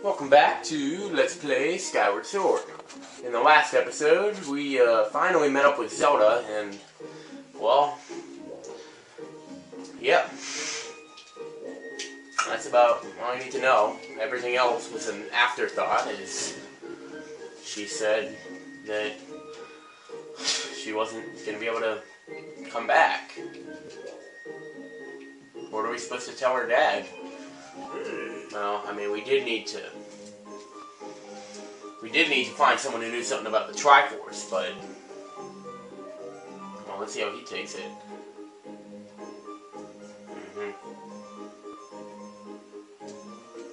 Welcome back to Let's Play Skyward Sword. In the last episode, we finally met up with Zelda, and, well, yep. That's about all you need to know. Everything else was an afterthought, as she said that she wasn't going to be able to come back. What are we supposed to tell her dad? Well, I mean, we did need to find someone who knew something about the Triforce, but, well, let's see how he takes it.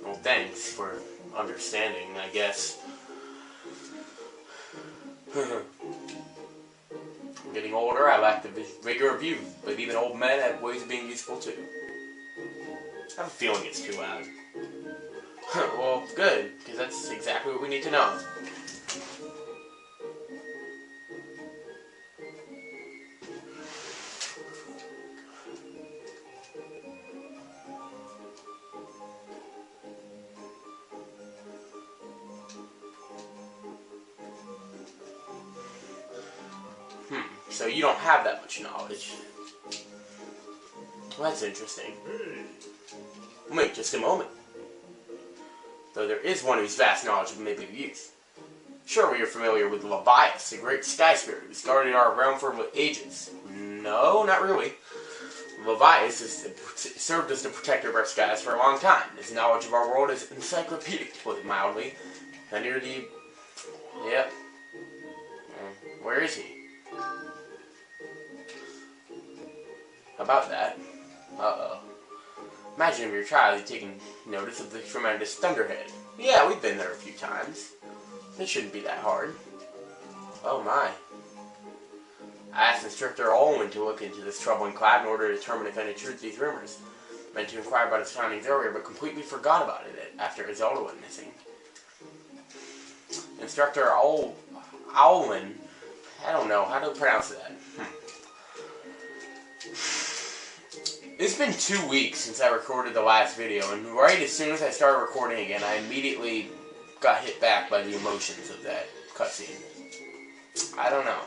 Well, thanks for understanding, I guess. I'm getting older, I lack the vigor of youth, but even old men have ways of being useful too. I have a feeling it's too loud. Well, good, because that's exactly what we need to know. So you don't have that much knowledge. Well, that's interesting. Wait just a moment. Though there is one whose vast knowledge may be of use. Sure, we are familiar with Leviathan, the great sky spirit who's guarded our realm for ages. No, not really. Leviathan served as the protector of our skies for a long time. His knowledge of our world is encyclopedic, to put it mildly. And near the... Yep. Where is he? How about that? Uh-oh. Imagine if your child had taken notice of the tremendous thunderhead. Yeah, we've been there a few times. It shouldn't be that hard. Oh my. I asked Instructor Olwen to look into this troubling cloud in order to determine if any truth to these rumors. Meant to inquire about its findings earlier, but completely forgot about it after Zelda went missing. Instructor Olwen, I don't know how to pronounce that. It's been 2 weeks since I recorded the last video, and right as soon as I started recording again, I immediately got hit back by the emotions of that cutscene. I don't know.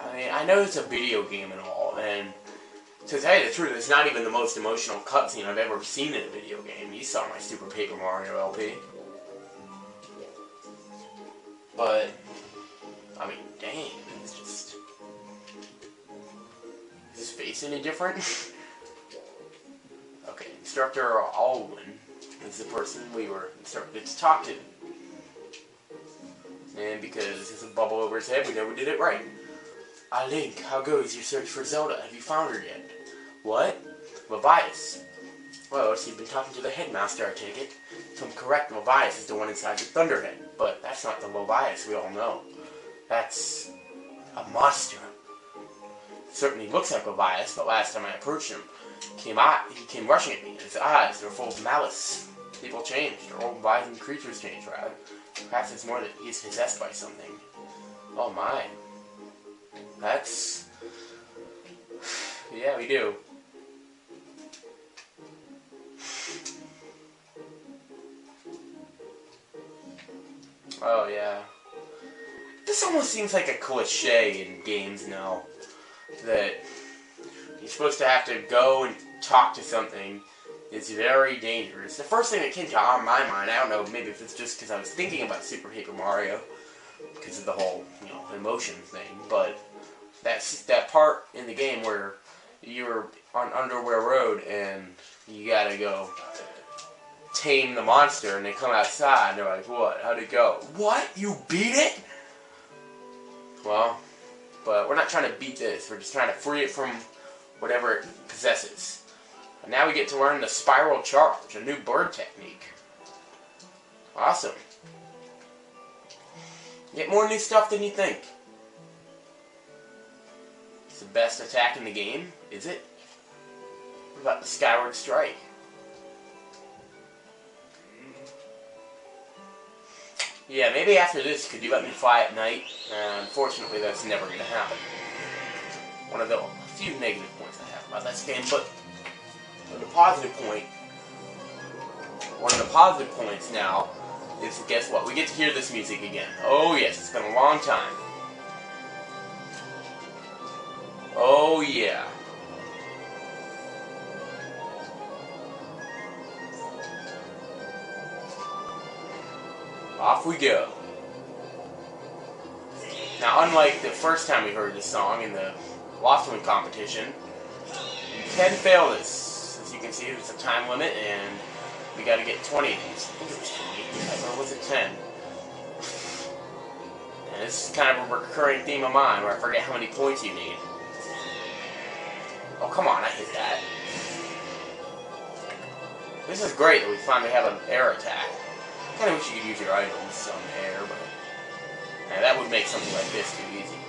I mean, I know it's a video game and all, and to tell you the truth, it's not even the most emotional cutscene I've ever seen in a video game. You saw my Super Paper Mario LP. But, I mean, dang, it's just... Is his face any different? Okay, Instructor Olwen is the person we were instructed to talk to. And because there's a bubble over his head, we know we did it right. Link, how goes your search for Zelda? Have you found her yet? What? Leviathan. Well, so you've been talking to the headmaster, I take it. If I'm correct, Leviathan is the one inside the Thunderhead. But that's not the Leviathan we all know. That's a monster. Certainly looks like Leviathan, but last time I approached him, he came rushing at me, and his eyes were full of malice. People changed, or old Leviathan creatures changed, rather. Perhaps it's more that he's possessed by something. Oh my. That's... Yeah, we do. Oh yeah. This almost seems like a cliche in games now. That you're supposed to have to go and talk to something. It's very dangerous. The first thing that came to my mind, I don't know, maybe if it's just because I was thinking about Super Paper Mario, because of the whole, emotion thing, but that part in the game where you're on Underwear Road and you gotta go tame the monster, and they come outside and they're like, what? How'd it go? What? You beat it? Well, but we're not trying to beat this. We're just trying to free it from whatever it possesses. And now we get to learn the Spiral Charge, a new bird technique. Awesome. Get more new stuff than you think. It's the best attack in the game, is it? What about the Skyward Strike? Yeah, maybe after this, could you let me fly at night? Unfortunately, that's never going to happen. One of the few negative points I have about this game, but the positive point one of the positive points now is, guess what? We get to hear this music again. Oh yes, it's been a long time. Oh yeah. Off we go. Now, unlike the first time we heard this song in the Lost Win competition, you can fail this. As you can see, there's a time limit, and we got to get 20 of these. I think it was 20, or was it 10? And this is kind of a recurring theme of mine, where I forget how many points you need. Oh, come on, I hit that. This is great that we finally have an air attack. I kind of wish you could use your items on the air, but that would make something like this too easy.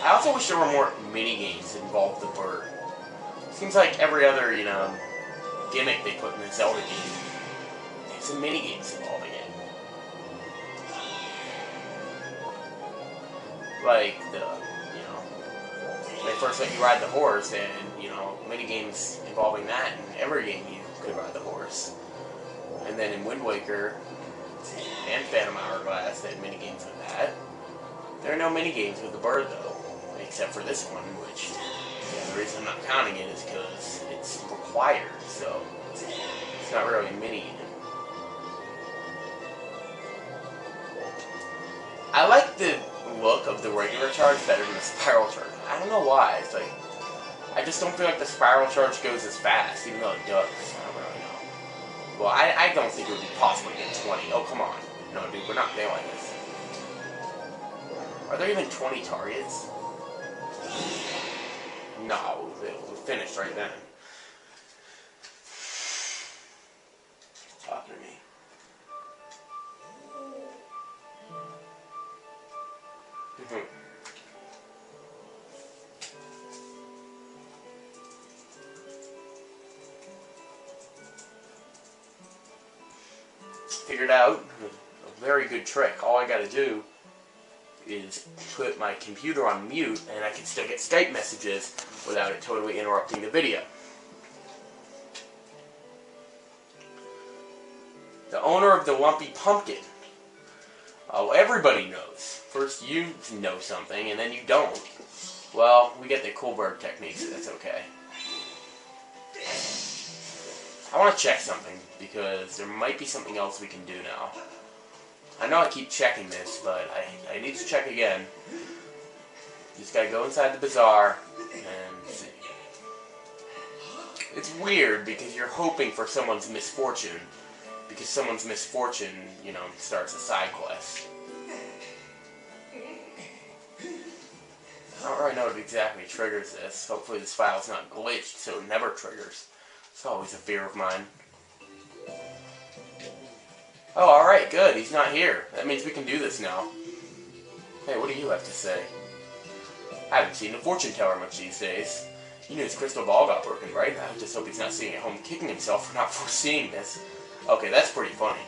I also wish there were more mini-games that involved the bird. Seems like every other, gimmick they put in the Zelda game, there's some mini-games involving it. Like when they first let you ride the horse, and, mini-games involving that, in every game you could ride the horse. And then in Wind Waker and Phantom Hourglass, they had mini-games with that. There are no mini-games with the bird, though, except for this one, which, the reason I'm not counting it is because it's required, so it's not really a mini-game. I like the look of the regular charge better than the spiral charge. I don't know why. It's like, I just don't feel like the spiral charge goes as fast, even though it does. I don't really know. Well, I don't think it would be possible to get 20. Oh, come on. No, dude, we're not failing this. Are there even 20 targets? No, we'll finish right then. Talking to me. Figured out a very good trick. All I gotta do is put my computer on mute, and I can still get Skype messages without it totally interrupting the video. The owner of the Lumpy Pumpkin. Oh, everybody knows. First you know something, and then you don't. Well, we get the cool bird technique, so that's okay. I want to check something, because there might be something else we can do now. I know I keep checking this, but I need to check again. Just gotta go inside the bazaar and see. It's weird, because you're hoping for someone's misfortune, because someone's misfortune, starts a side quest. I don't really know what exactly triggers this. Hopefully this file's not glitched, so it never triggers. It's always a fear of mine. Oh, alright, good. He's not here. That means we can do this now. Hey, what do you have to say? I haven't seen a fortune teller much these days. You knew his crystal ball got broken, right? I just hope he's not sitting at home kicking himself for not foreseeing this. Okay, that's pretty funny.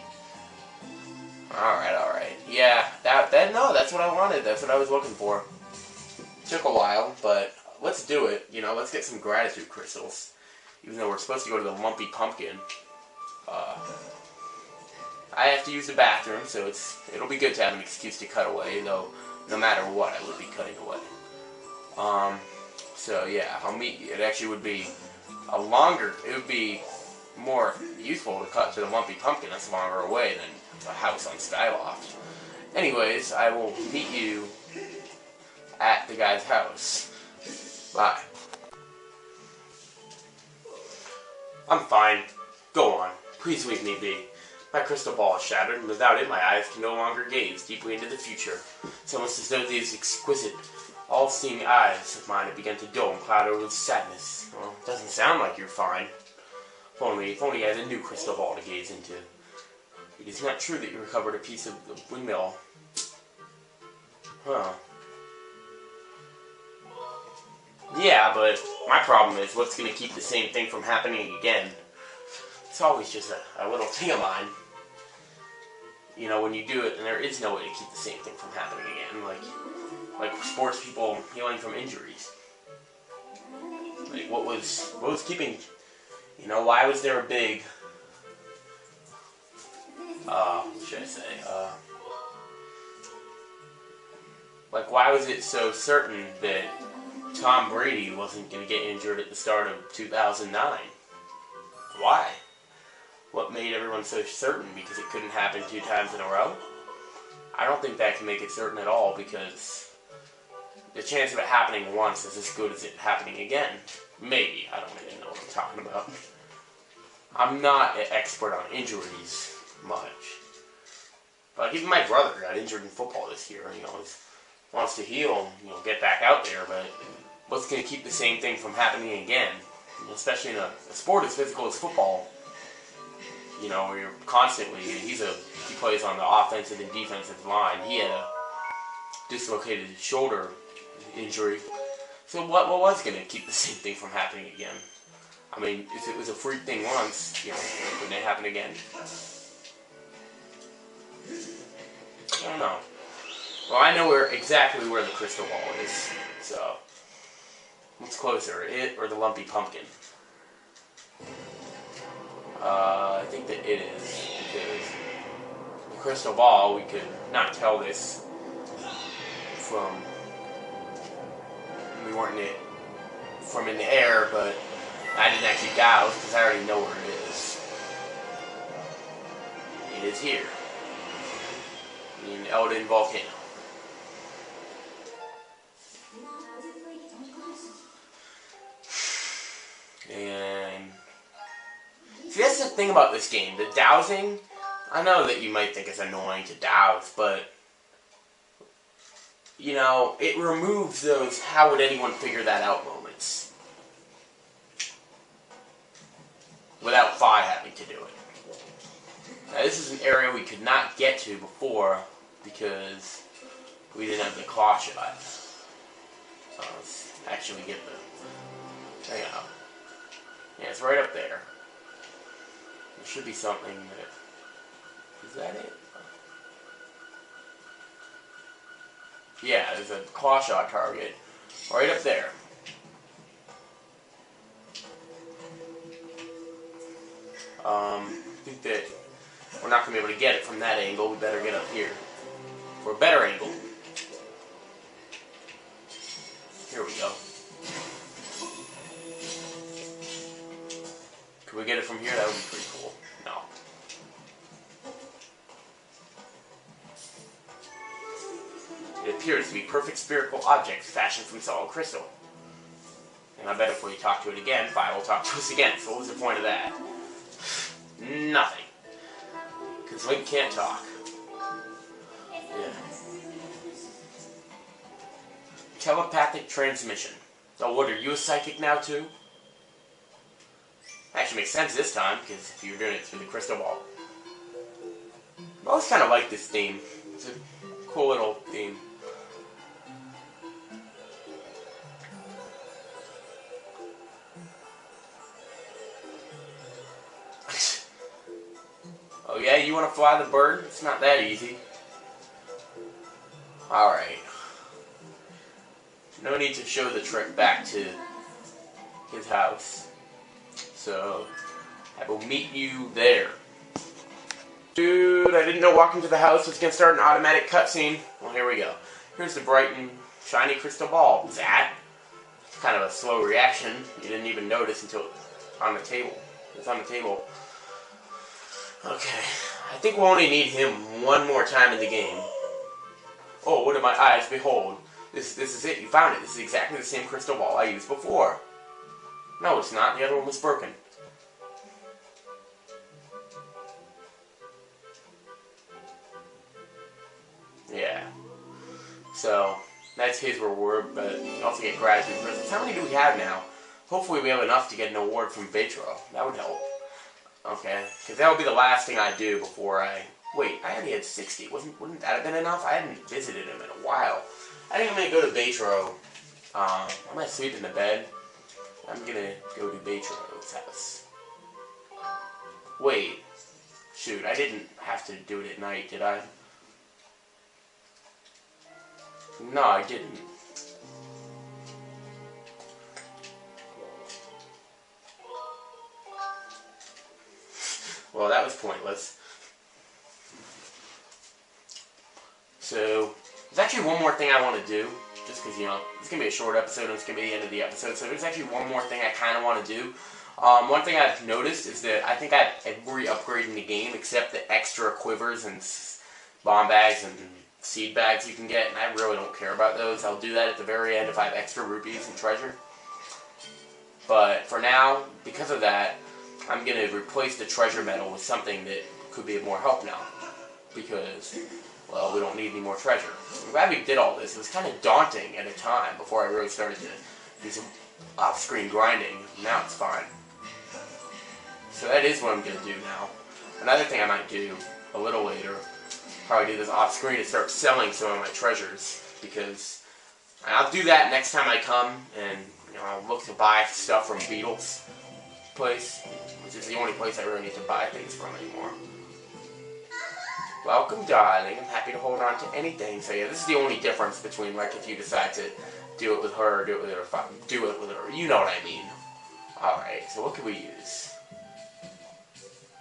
Alright. Yeah, no, that's what I wanted. That's what I was looking for. Took a while, but let's do it. Let's get some gratitude crystals. Even though we're supposed to go to the Lumpy Pumpkin. I have to use the bathroom, so it'll be good to have an excuse to cut away, though no matter what, I would be cutting away. So yeah, I'll meet you. It actually would be it would be more useful to cut to the Lumpy Pumpkin. That's longer away than the house on Skyloft. Anyways, I will meet you at the guy's house. Bye. I'm fine. Go on. Please leave me be. My crystal ball is shattered, and without it, my eyes can no longer gaze deeply into the future. It's almost as though these exquisite, all-seeing eyes of mine have begun to dull and cloud over with sadness. Well, it doesn't sound like you're fine. If only I had a new crystal ball to gaze into. It is not true that you recovered a piece of the windmill. Huh. Yeah, but my problem is what's going to keep the same thing from happening again. It's always just a little thing of mine. When you do it, and there is no way to keep the same thing from happening again. Like sports people healing from injuries. Like, what was keeping, you know, why was there a big, what should I say, like, why was it so certain that Tom Brady wasn't going to get injured at the start of 2009? Why? What made everyone so certain? Because it couldn't happen 2 times in a row? I don't think that can make it certain at all, because the chance of it happening once is as good as it happening again. Maybe. I don't even know what I'm talking about. I'm not an expert on injuries much. But even my brother got injured in football this year. You know, wants to heal, you know, get back out there, but what's going to keep the same thing from happening again? You know, especially in a sport as physical as football, you know, where you're constantly, he plays on the offensive and defensive line. He had a dislocated shoulder injury. So what was going to keep the same thing from happening again? I mean, if it was a freak thing once, you know, wouldn't it happen again? I don't know. Well, I know exactly where the crystal ball is, so what's closer, it or the lumpy pumpkin? I think that it is, because the crystal ball, we could not tell this from, we weren't in it from in the air, but I didn't actually douse because I already know where it is. It is here, in Eldin Volcano. And see, that's the thing about this game, the dowsing. I know that you might think it's annoying to douse, but you know, it removes those how would anyone figure that out moments without Fi having to do it. Now, this is an area we could not get to before because we didn't have the claw shot. Let's actually get the, hang on. Yeah, it's right up there. There should be something that, is that it? Yeah, there's a claw shot target right up there. I think that we're not going to be able to get it from that angle. We better get up here for a better angle. Here we go. Could we get it from here? That would be pretty cool. No. It appears to be perfect spherical objects fashioned from solid crystal. And I bet if we talk to it again, Fi will talk to us again. So what was the point of that? Nothing. Because Link can't talk. Yeah. Telepathic transmission. Oh, what, are you a psychic now too? Actually makes sense this time, because if you're doing it through the crystal ball. I always kind of like this theme. It's a cool little theme. Oh yeah, you want to fly the bird? It's not that easy. Alright. No need to show the trip back to his house. So, I will meet you there. Dude, I didn't know walking to the house was going to start an automatic cutscene. Well, here we go. Here's the bright and shiny crystal ball. That? It's kind of a slow reaction. You didn't even notice until it's on the table. It's on the table. Okay. I think we'll only need him one more time in the game. Oh, what do my eyes behold? This is it. You found it. This is exactly the same crystal ball I used before. No, it's not. The other one was broken. Yeah. So, that's his reward, but you also get gratitude crystals. How many do we have now? Hopefully we have enough to get an award from Vetro. That would help. Okay. Because that would be the last thing I do before I... Wait, I already had 60. Wouldn't that have been enough? I hadn't visited him in a while. I think I'm going to go to Vetro. I might sleep in the bed. I'm gonna go to Beatro's house. Wait. Shoot, I didn't have to do it at night, did I? No, I didn't. Well, that was pointless. So, there's actually one more thing I want to do. Just because, you know, it's going to be a short episode and it's going to be the end of the episode. So there's actually one more thing I kind of want to do. One thing I've noticed is that I think I've re-upgraded the game, except the extra quivers and bomb bags and seed bags you can get, and I really don't care about those. I'll do that at the very end if I have extra rupees and treasure. But for now, because of that, I'm going to replace the treasure medal with something that could be of more help now. Because, well, we don't need any more treasure. I'm glad we did all this. It was kind of daunting at a time before I really started to do some off-screen grinding. Now it's fine. So that is what I'm going to do now. Another thing I might do a little later, probably do this off-screen, is start selling some of my treasures. Because I'll do that next time I come, and you know, I'll look to buy stuff from Beetle's place, which is the only place I really need to buy things from anymore. Welcome, darling. I'm happy to hold on to anything. So yeah, this is the only difference between, like, if you decide to do it with her or do it with her, if I do it with her. You know what I mean. Alright, so what can we use?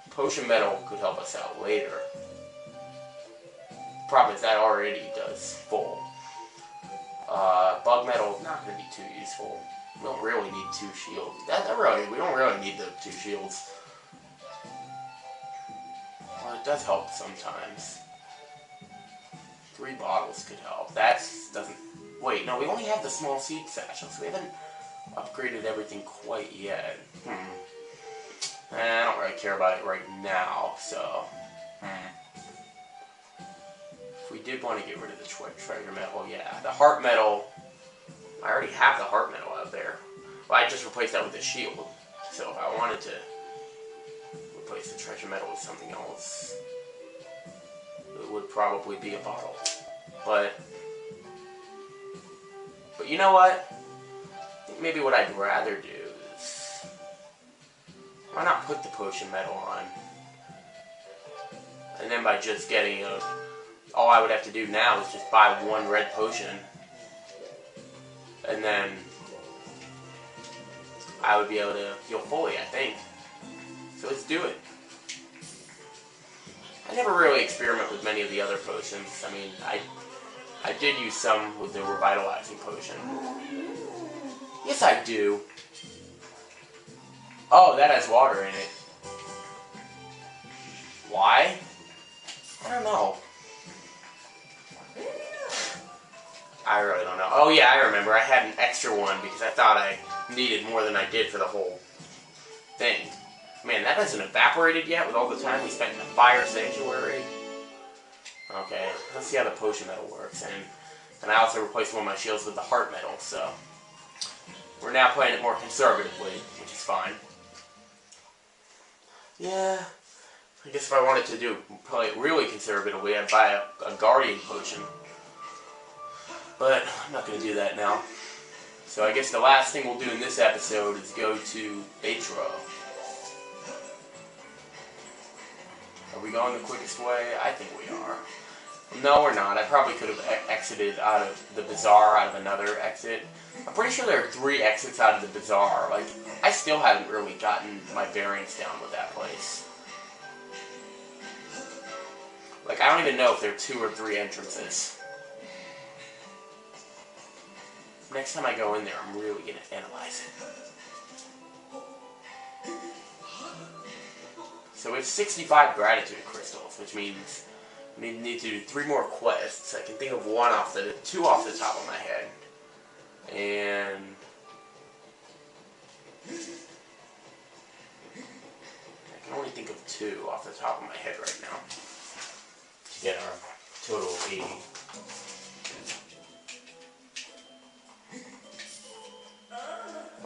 Potion metal could help us out later. Problem is that already does full. Bug metal, not going to be too useful. We don't really need 2 shields. We don't really need the 2 shields. Well, it does help sometimes. 3 bottles could help. That doesn't... Wait, no, we only have the small seed satchel, so we haven't upgraded everything quite yet. I don't really care about it right now, so... If we did want to get rid of the treasure metal, yeah. The heart metal... I already have the heart metal out there. Well, I just replaced that with a shield. So if I wanted to replace the treasure metal with something else, it would probably be a bottle. But you know what? I think maybe what I'd rather do is... Why not put the potion metal on? And then by just getting a... All I would have to do now is just buy 1 red potion. And then I would be able to heal fully, I think. So let's do it. I never really experiment with many of the other potions. I mean, I did use some with the revitalizing potion. Yes, I do. Oh, that has water in it. Why? I don't know. I really don't know. Oh yeah, I remember. I had an extra one because I thought I needed more than I did for the whole thing. Man, that hasn't evaporated yet with all the time we spent in the fire sanctuary. Okay, let's see how the potion metal works. And I also replaced one of my shields with the heart metal, so... We're now playing it more conservatively, which is fine. Yeah, I guess if I wanted to play it really conservatively, I'd buy a guardian potion. But I'm not going to do that now. So I guess the last thing we'll do in this episode is go to Atro. Are we going the quickest way? I think we are. No, we're not. I probably could have exited out of the bazaar, out of another exit. I'm pretty sure there are 3 exits out of the bazaar. Like, I still haven't really gotten my bearings down with that place. Like, I don't even know if there are 2 or 3 entrances. Next time I go in there, I'm really going to analyze it. So we have 65 gratitude crystals, which means we need to do 3 more quests. I can think of 2 off the top of my head. And I can only think of 2 off the top of my head right now to get our total of 80.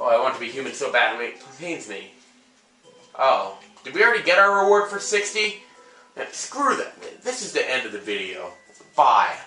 Oh, I want to be human so badly, it pains me. Oh, did we already get our reward for 60? Screw that. This is the end of the video. Bye.